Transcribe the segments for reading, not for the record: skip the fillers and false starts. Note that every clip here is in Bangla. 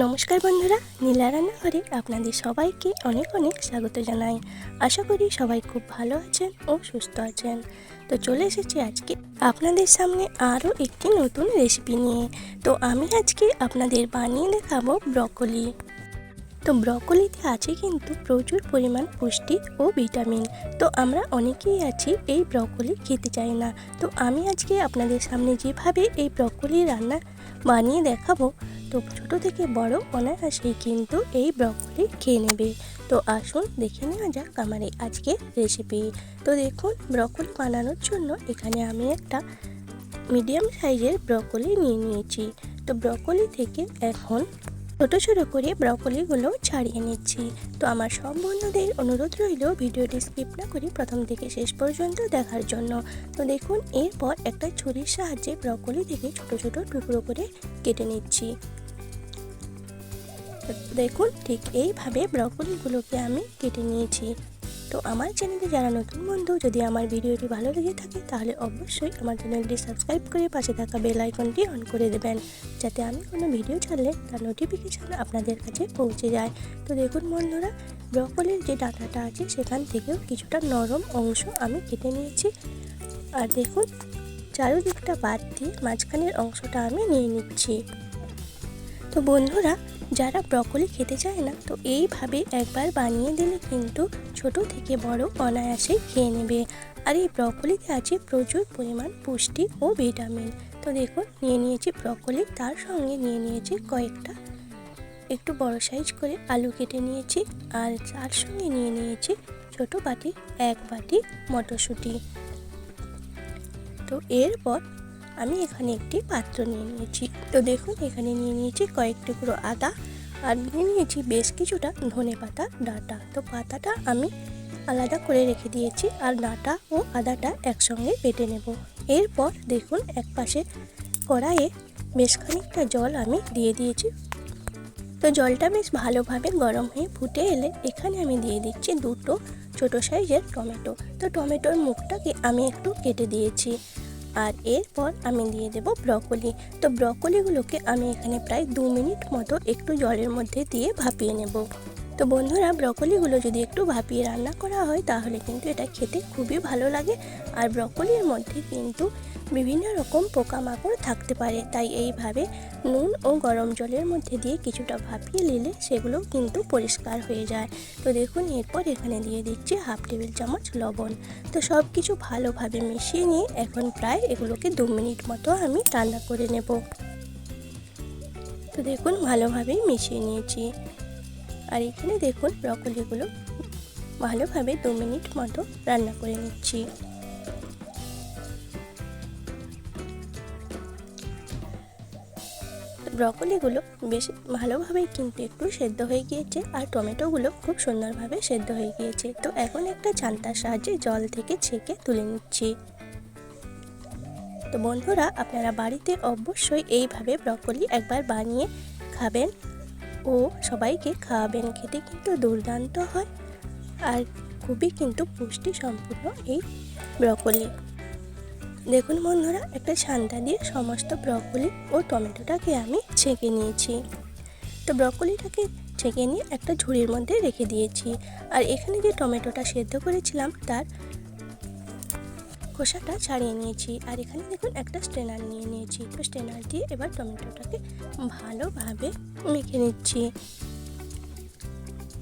নমস্কার বন্ধুরা, নীলা রান্নাঘরে আপনাদের সবাইকে অনেক অনেক স্বাগত জানাই। আশা করি সবাই খুব ভালো আছেন ও সুস্থ আছেন। তো চলে এসেছি আজকে আপনাদের সামনে আরও একটি নতুন রেসিপি নিয়ে। তো আমি আজকে আপনাদের বানিয়ে দেখাবো ব্রকলি। তো ব্রকলিতে আছে কিন্তু প্রচুর পরিমাণ পুষ্টি ও ভিটামিন। তো আমরা অনেকেই আছি এই ব্রকলি খেতে চাই না। তো আমি আজকে আপনাদের সামনে যেভাবে এই ব্রকলি রান্না বানিয়ে দেখাবো, তো ছোট থেকে বড় অনায়াসেই কিন্তু এই ব্রকলি খেয়ে নেবে। তো আসুন দেখে নেওয়া যাক আমার আজকের রেসিপি। তো দেখুন, ব্রকলি বানানোর জন্য এখানে আমি একটা মিডিয়াম সাইজের ব্রকলি নিয়ে নিয়েছি। তো ব্রকলি থেকে এখন ছোট ছোট করে ব্রকলিগুলো ছাড়িয়ে নিচ্ছি। তো আমার সব বন্ধুদের অনুরোধ রইল ভিডিওটি স্কিপ না করে প্রথম থেকে শেষ পর্যন্ত দেখার জন্য। তো দেখুন, এরপর একটা ছুরির সাহায্যে ব্রকলি থেকে ছোট ছোট টুকরো করে কেটে নিচ্ছি। দেখুন, ঠিক এইভাবে ব্রকলিগুলোকে আমি কেটে নিয়েছি। তো আমার চ্যানেলে যারা নতুন বন্ধু, যদি আমার ভিডিওটি ভালো লেগে থাকে তাহলে অবশ্যই আমার চ্যানেলটি সাবস্ক্রাইব করে পাশে থাকা বেল আইকনটি অন করে দেবেন, যাতে আমি কোনো ভিডিও ছাড়লে তার নোটিফিকেশান আপনাদের কাছে পৌঁছে যায়। তো দেখুন বন্ধুরা, ব্রকলির যে ডাঁটাটা আছে সেখান থেকেও কিছুটা নরম অংশ আমি কেটে নিয়েছি। আর দেখুন, চারিদিকটা বাদ দিয়ে মাঝখানের অংশটা আমি নিয়ে নিচ্ছি। তো বন্ধুরা, যারা ব্রকলি খেতে চায় না, তো এইভাবে একবার বানিয়ে দিলে কিন্তু ছোট থেকে বড় অনায়াসে খেয়ে নেবে। আর এই ব্রকলিতে আছে প্রচুর পরিমাণ পুষ্টি ও ভিটামিন। তো দেখুন, নিয়ে নিয়েছি ব্রকলি, তার সঙ্গে নিয়ে নিয়েছি কয়েকটা একটু বড় সাইজ করে আলু কেটে নিয়েছি। আর তার সঙ্গে নিয়ে নিয়েছি ছোট বাটি 1 বাটি মটরশুঁটি। তো এরপর আমি এখানে একটি পাত্র নিয়ে নিয়েছি। তো দেখুন, এখানে নিয়ে নিয়েছি কয়েক টুকরো আদা, আর নিয়ে নিয়েছি বেশ কিছুটা ধনেপাতা ডাঁটা। তো পাতাটা আমি আলাদা করে রেখে দিয়েছি, আর ডাঁটা ও আদাটা একসঙ্গে বেটে নেব। এরপর দেখুন, এক পাশে কড়াইয়ে বেশ খানিকটা জল আমি দিয়ে দিয়েছি। তো জলটা বেশ ভালোভাবে গরম হয়ে ফুটে এলে এখানে আমি দিয়ে দিচ্ছি দুটো ছোট সাইজের টমেটো। তো টমেটোর মুখটাকে আমি একটু কেটে দিয়েছি। আর এরপর আমি দিয়ে দেব ব্রকলি। তো ব্রকলিগুলোকে আমি এখানে প্রায় 2 মিনিট মতো একটু জলের মধ্যে দিয়ে ভাপিয়ে নেব। তো বন্ধুরা, ব্রকলিগুলো যদি একটু ভাপিয়ে রান্না করা হয় তাহলে কিন্তু এটা খেতে খুবই ভালো লাগে। আর ব্রকলির মধ্যে কিন্তু বিভিন্ন রকম পোকামাকড় থাকতে পারে, তাই এইভাবে নুন ও গরম জলের মধ্যে দিয়ে কিছুটা ভাপিয়ে নিলে সেগুলো কিন্তু পরিষ্কার হয়ে যায়। তো দেখুন, এরপর এখানে দিয়ে দিচ্ছি 1/2 টেবিল চামচ লবণ। তো সব কিছু ভালোভাবে মিশিয়ে নিয়ে এখন প্রায় এগুলোকে 2 মিনিট মতো আমি রান্না করে নেব। তো দেখুন, ভালোভাবেই মিশিয়ে নিয়েছি। আর এখানে দেখুন, ব্রকলিগুলো ভালোভাবে 2 মিনিট মতো রান্না করে নিচ্ছি। ব্রকলিগুলো বেশ ভালোভাবেই কিন্তু একটু সেদ্ধ হয়ে গিয়েছে, আর টমেটোগুলো খুব সুন্দরভাবে সেদ্ধ হয়ে গিয়েছে। তো এখন একটা ছান্তার সাহায্যে জল থেকে ছেঁকে তুলে নিচ্ছি। তো বন্ধুরা, আপনারা বাড়িতে অবশ্যই এইভাবে ব্রকলি একবার বানিয়ে খাবেন ও সবাইকে খাওয়াবেন। খেতে কিন্তু দুর্দান্ত হয়, আর খুবই কিন্তু পুষ্টি সম্পূর্ণ এই ব্রকলি। দেখুন বন্ধুরা, একটা ছান্তা দিয়ে সমস্ত ব্রকলি ও টমেটোটাকে আমি ছেঁকে নিয়েছি। তো ব্রকলিটাকে ছেঁকে নিয়ে একটা ঝুড়ির মধ্যে রেখে দিয়েছি। আর এখানে যে টমেটোটা সেদ্ধ করেছিলাম তার খোসাটা ছাড়িয়ে নিয়েছি। আর এখানে দেখুন, একটা স্ট্রেনার নিয়ে নিয়েছি। তো স্ট্রেনার দিয়ে এবার টমেটোটাকে ভালোভাবে মেখে নিচ্ছি।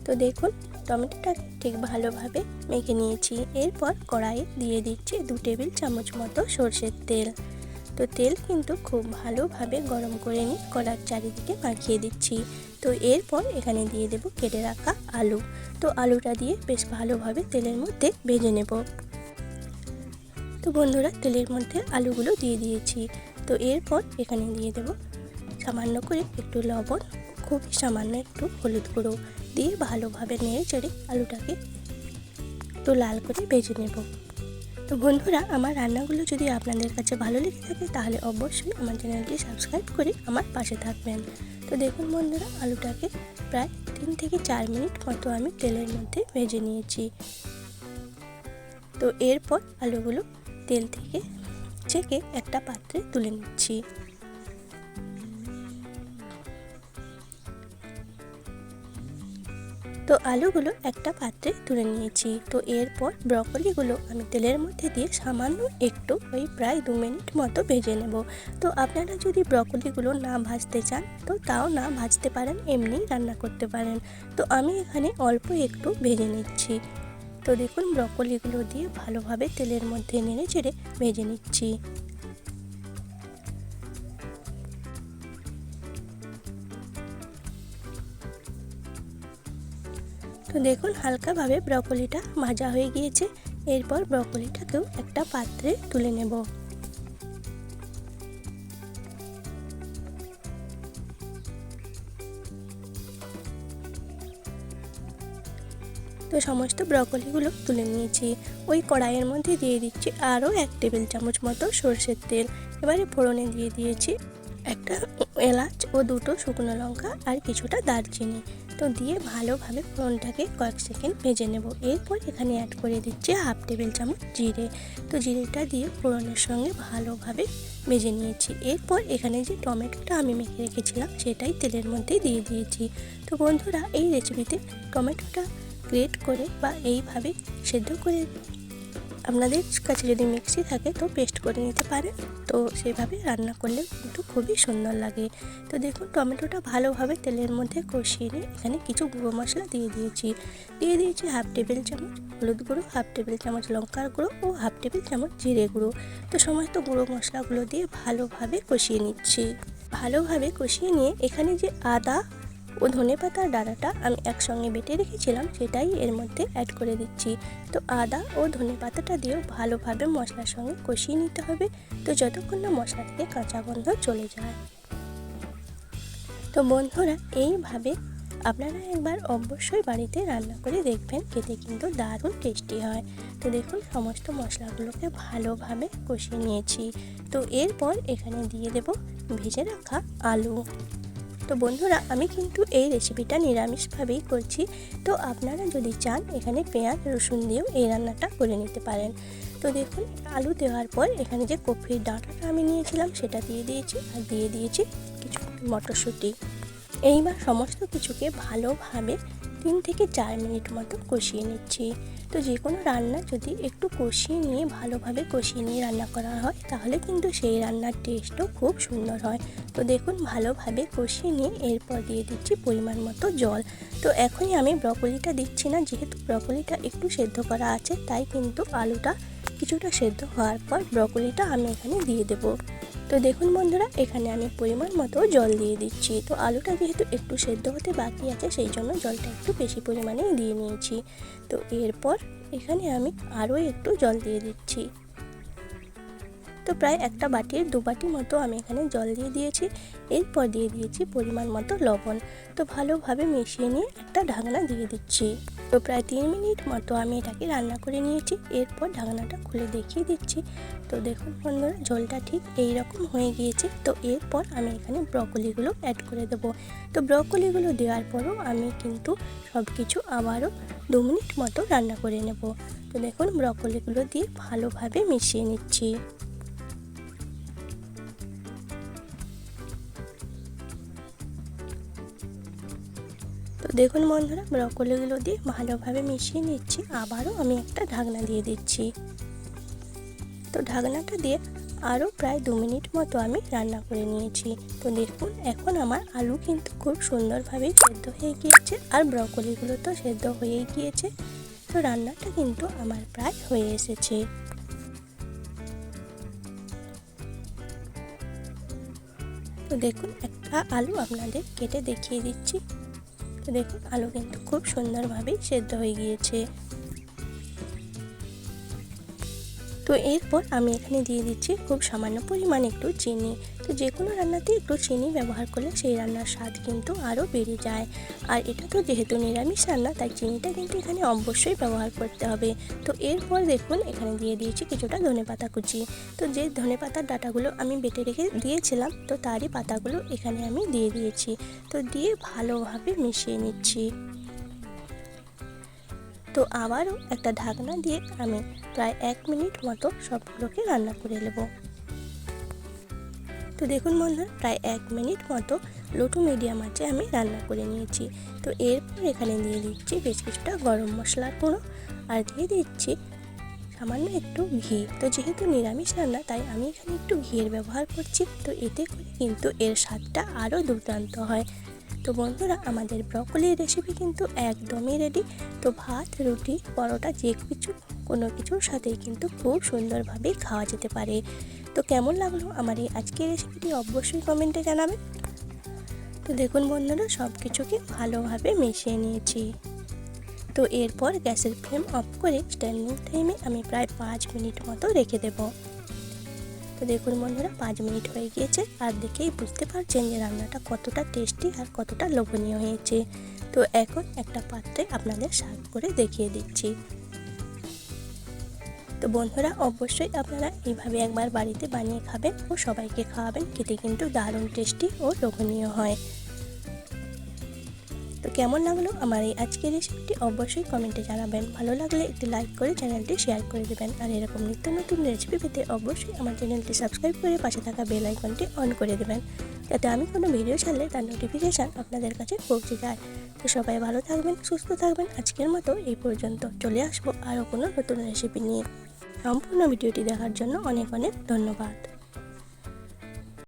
তো দেখুন, টমেটোটা ঠিক ভালোভাবে মেখে নিয়েছি। এরপর কড়াইয়ে দিয়ে দিচ্ছি 2 টেবিল চামচ মতো সরষের তেল। তো তেল কিন্তু খুব ভালোভাবে গরম করে নিয়ে কড়ার চারিদিকে মাখিয়ে দিচ্ছি। তো এরপর এখানে দিয়ে দেব কেটে রাখা আলু। তো আলুটা দিয়ে বেশ ভালোভাবে তেলের মধ্যে ভেজে নেব। তো বন্ধুরা, তেলের মধ্যে আলুগুলো দিয়ে দিয়েছি। তো এরপর এখানে দিয়ে দেব সামান্য করে একটু লবণ, খুবই সামান্য একটু হলুদ গুঁড়ো দিয়ে ভালোভাবে নেড়ে চেড়ে আলুটাকে একটু লাল করে ভেজে নেব। তো বন্ধুরা, আমার রান্নাগুলো যদি আপনাদের কাছে ভালো লেগে থাকে তাহলে অবশ্যই আমার চ্যানেলটি সাবস্ক্রাইব করে আমার পাশে থাকবেন। তো দেখুন বন্ধুরা, আলুটাকে প্রায় 3 থেকে 4 মিনিট মতো আমি তেলের মধ্যে ভেজে নিয়েছি। তো এরপর আলুগুলো তেল থেকে ছেঁকে একটা পাত্রে তুলে নিচ্ছি। তো আলুগুলো একটা পাত্রে তুলে নিয়েছি। তো এরপর ব্রকলিগুলো আমি তেলের মধ্যে দিয়ে সামান্য একটু ওই প্রায় 2 মিনিট মতো ভেজে নেব। তো আপনারা যদি ব্রকলিগুলো না ভাজতে চান তো তাও না ভাজতে পারেন, এমনি রান্না করতে পারেন। তো আমি এখানে অল্প একটু ভেজে নিচ্ছি। তো দেখুন ব্রকলিগুলো দিয়ে ভালোভাবে তেলের মধ্যে নেড়ে চেড়ে ভেজে নিচ্ছি। তো দেখুন হালকাভাবে ব্রকলিটা ভাজা হয়ে গিয়েছে। এরপর ব্রকলিটাকেও একটা পাত্রে তুলে নেব। তো সমস্ত ব্রকলিগুলো তুলে নিয়েছি। ওই কড়াইয়ের মধ্যে দিয়ে দিচ্ছি আরও 1 টেবিল চামচ মতো সরষের তেল। এবারে ফোড়নে দিয়ে দিয়েছি একটা এলাচ ও 2টো শুকনো লঙ্কা আর কিছুটা দারচিনি। তো দিয়ে ভালোভাবে ফোড়নটাকে কয়েক সেকেন্ড ভেজে নেব। এরপর এখানে অ্যাড করে দিচ্ছি 1/2 টেবিল চামচ জিরে। তো জিরেটা দিয়ে ফোড়নের সঙ্গে ভালোভাবে ভেজে নিয়েছি। এরপর এখানে যে টমেটোটা আমি মেখে রেখেছিলাম সেটাই তেলের মধ্যে দিয়ে দিয়েছি। তো বন্ধুরা এই রেসিপিতে টমেটোটা গ্রেট করে বা এইভাবে সেদ্ধ করে আপনাদের কাছে যদি মিক্সি থাকে তো পেস্ট করে নিতে পারেন। তো সেভাবে রান্না করলে কিন্তু খুবই সুন্দর লাগে। তো দেখুন টমেটোটা ভালোভাবে তেলের মধ্যে কষিয়ে নিয়ে এখানে কিছু গুঁড়ো মশলা দিয়ে দিয়েছি 1/2 টেবিল চামচ হলুদ গুঁড়ো, 1/2 টেবিল চামচ লঙ্কার গুঁড়ো ও 1/2 টেবিল চামচ জিরে গুঁড়ো। তো সমস্ত গুঁড়ো মশলাগুলো দিয়ে ভালোভাবে কষিয়ে নিচ্ছি। ভালোভাবে কষিয়ে নিয়ে এখানে যে আদা ও ধনেপাতার ডাঁটাটা আমি একসঙ্গে বেটে রেখেছিলাম সেটাই এর মধ্যে অ্যাড করে দিচ্ছি। তো আদা ও ধনেপাতাটা দিয়েও ভালোভাবে মশলার সঙ্গে কষিয়ে নিতে হবে। তো যতক্ষণ না মশলা থেকে কাঁচা গন্ধ চলে যায়। তো বন্ধুরা এইভাবে আপনারা একবার অবশ্যই বাড়িতে রান্না করে দেখবেন, খেতে কিন্তু দারুণ টেস্টি হয়। তো দেখুন সমস্ত মশলাগুলোকে ভালোভাবে কষিয়ে নিয়েছি। তো এরপর এখানে দিয়ে দেব ভেজে রাখা আলু। তো বন্ধুরা আমি কিন্তু এই রেসিপিটা নিরামিষভাবেই করছি। তো আপনারা যদি চান এখানে পেঁয়াজ রসুন দিয়েও এই রান্নাটা করে নিতে পারেন। তো দেখুন আলু দেওয়ার পর এখানে যে কফির ডাঁটাটা আমি নিয়েছিলাম সেটা দিয়ে দিয়েছি আর দিয়ে দিয়েছি কিছু মটরশুঁটি। এইবার সমস্ত কিছুকে ভালোভাবে 3 থেকে 4 মিনিট মতো কষিয়ে নিচ্ছি। তো যে কোনো রান্না যদি একটু কষিয়ে নিয়ে ভালোভাবে কষিয়ে নিয়ে রান্না করা হয় তাহলে কিন্তু সেই রান্নার টেস্টও খুব সুন্দর হয়। তো দেখুন ভালোভাবে কষিয়ে নিয়ে এরপর দিয়ে দিচ্ছি পরিমাণ মতো জল। তো এখনই আমি ব্রকলিটা দিচ্ছি না, যেহেতু ব্রকলিটা একটু সেদ্ধ করা আছে তাই কিন্তু আলুটা কিছুটা সেদ্ধ হওয়ার পর ব্রকলিটা আমি এখানে দিয়ে দেবো। তো দেখুন বন্ধুরা এখানে আমি পরিমাণ মতো জল দিয়ে দিচ্ছি। তো আলুটা যেহেতু একটু সেদ্ধ হতে বাকি আছে সেই জন্য জলটা একটু বেশি পরিমাণেই দিয়ে নিয়েছি। তো এরপর এখানে আমি আরও একটু জল দিয়ে দিচ্ছি। তো প্রায় একটা বাটির 2 বাটি মতো আমি এখানে জল দিয়ে দিয়েছি। এরপর দিয়ে দিয়েছি পরিমাণ মতো লবণ। তো ভালোভাবে মিশিয়ে নিয়ে একটা ঢাকনা দিয়ে দিচ্ছি। তো প্রায় 3 মিনিট মতো আমি এটাকে রান্না করে নিয়েছি। এরপর ঢাকনাটা খুলে দেখিয়ে দিচ্ছি। তো দেখুন বন্ধুরা ঝোলটা ঠিক এই রকম হয়ে গিয়েছে। তো এরপর আমি এখানে ব্রকলিগুলো অ্যাড করে দেবো। তো ব্রকলিগুলো দেওয়ার পরও আমি কিন্তু সব কিছু আবারও 2 মিনিট মতো রান্না করে নেব। তো দেখুন ব্রকলিগুলো দিয়ে ভালোভাবে মিশিয়ে নিচ্ছি। তো দেখুন বন্ধুরা ব্রকলিগুলো দিয়ে ভালোভাবে মিশিয়ে নিচ্ছি। আবারও আমি একটা ঢাকনা দিয়ে দিচ্ছি। তো ঢাকনাটা দিয়ে আরও প্রায় 2 মিনিট মতো আমি রান্না করে নিয়েছি। তো দেখুন এখন আমার আলু কিন্তু খুব সুন্দরভাবেই সেদ্ধ হয়ে গিয়েছে আর ব্রকলিগুলো তো সেদ্ধ হয়েই গিয়েছে। তো রান্নাটা কিন্তু আমার প্রায় হয়ে এসেছে। তো দেখুন একটা আলু আপনাদের কেটে দেখিয়ে দিচ্ছি। তো দেখুন আলু কিন্তু খুব সুন্দরভাবেই সেদ্ধ হয়ে গিয়েছে। তো এরপর আমি এখানে দিয়ে দিচ্ছি খুব সামান্য পরিমাণ একটু চিনি। তো যে কোনো রান্নাতে একটু চিনি ব্যবহার করলে সেই রান্নার স্বাদ কিন্তু আরও বেড়ে যায়। আর এটা তো যেহেতু নিরামিষ রান্না তাই চিনিটা কিন্তু এখানে অবশ্যই ব্যবহার করতে হবে। তো এরপর দেখুন এখানে দিয়ে দিয়েছি কিছুটা ধনেপাতা কুচি। তো যে ধনেপাতার ডাঁটাগুলো আমি বেটে রেখে দিয়েছিলাম তো তারই পাতাগুলো এখানে আমি দিয়ে দিয়েছি। তো দিয়ে ভালোভাবে মিশিয়ে নিচ্ছি। তো আবারও একটা ঢাকনা দিয়ে আমি প্রায় 1 মিনিট মতো সবগুলোকে রান্না করে নেব। তো তো দেখুন বন্ধুরা, প্রায় 1 মিনিট মতো লো টু মিডিয়াম আঁচে আমি রান্না করে নিয়েছি। তো এরপর এখানে দিয়ে দিচ্ছি বেশ কিছুটা গরম মশলার গুঁড়ো আর দিয়ে দিচ্ছি সামান্য একটু ঘি। তো যেহেতু নিরামিষ রান্না তাই আমি এখানে একটু ঘিয়ের ব্যবহার করছি। তো এতে করে কিন্তু এর স্বাদটা আরও দুর্দান্ত হয়। তো বন্ধুরা, আমাদের ব্রকলির রেসিপি কিন্তু একদমই রেডি। তো ভাত, রুটি, পরোটা যে কোনো কিছুর সাথেই কিন্তু খুব সুন্দরভাবে খাওয়া যেতে পারে। তো কেমন লাগলো আমার এই আজকের রেসিপিটি অবশ্যই কমেন্টে জানাবেন। তো দেখুন বন্ধুরা, সব কিছুকে ভালোভাবে মিশিয়ে নিয়েছি। তো এরপর গ্যাসের ফ্লেম অফ করে স্ট্যান্ডিং টাইমে আমি প্রায় 5 মিনিট মতো রেখে দেব। তো দেখুন বন্ধুরা, 5 মিনিট হয়ে গিয়েছে আর দেখেই বুঝতে পারছেন যে রান্নাটা কতটা টেস্টি আর কতটা লোভনীয় হয়েছে। তো এখন একটা পাত্রে আপনাদের সার্ভ করে দেখিয়ে দিচ্ছি। তো বন্ধুরা, অবশ্যই আপনারা এইভাবে একবার বাড়িতে বানিয়ে খাবেন ও সবাইকে খাওয়াবেন। খেতে কিন্তু দারুণ টেস্টি ও লোভনীয় হয়। তো কেমন লাগলো আমার এই আজকের রেসিপিটি অবশ্যই কমেন্টে জানাবেন। ভালো লাগলে একটি লাইক করে চ্যানেলটি শেয়ার করে দেবেন। আর এরকম নিত্য নতুন রেসিপি পেতে অবশ্যই আমার চ্যানেলটি সাবস্ক্রাইব করে পাশে থাকা বেল আইকনটি অন করে দেবেন, যাতে আমি কোনো ভিডিও ছাড়লে তার নোটিফিকেশান আপনাদের কাছে পৌঁছে যায়। তো সবাই ভালো থাকবেন, সুস্থ থাকবেন। আজকের মতো এই পর্যন্ত। চলে আসবো আরও কোনো নতুন রেসিপি নিয়ে। সম্পূর্ণ ভিডিওটি দেখার জন্য অনেক অনেক ধন্যবাদ।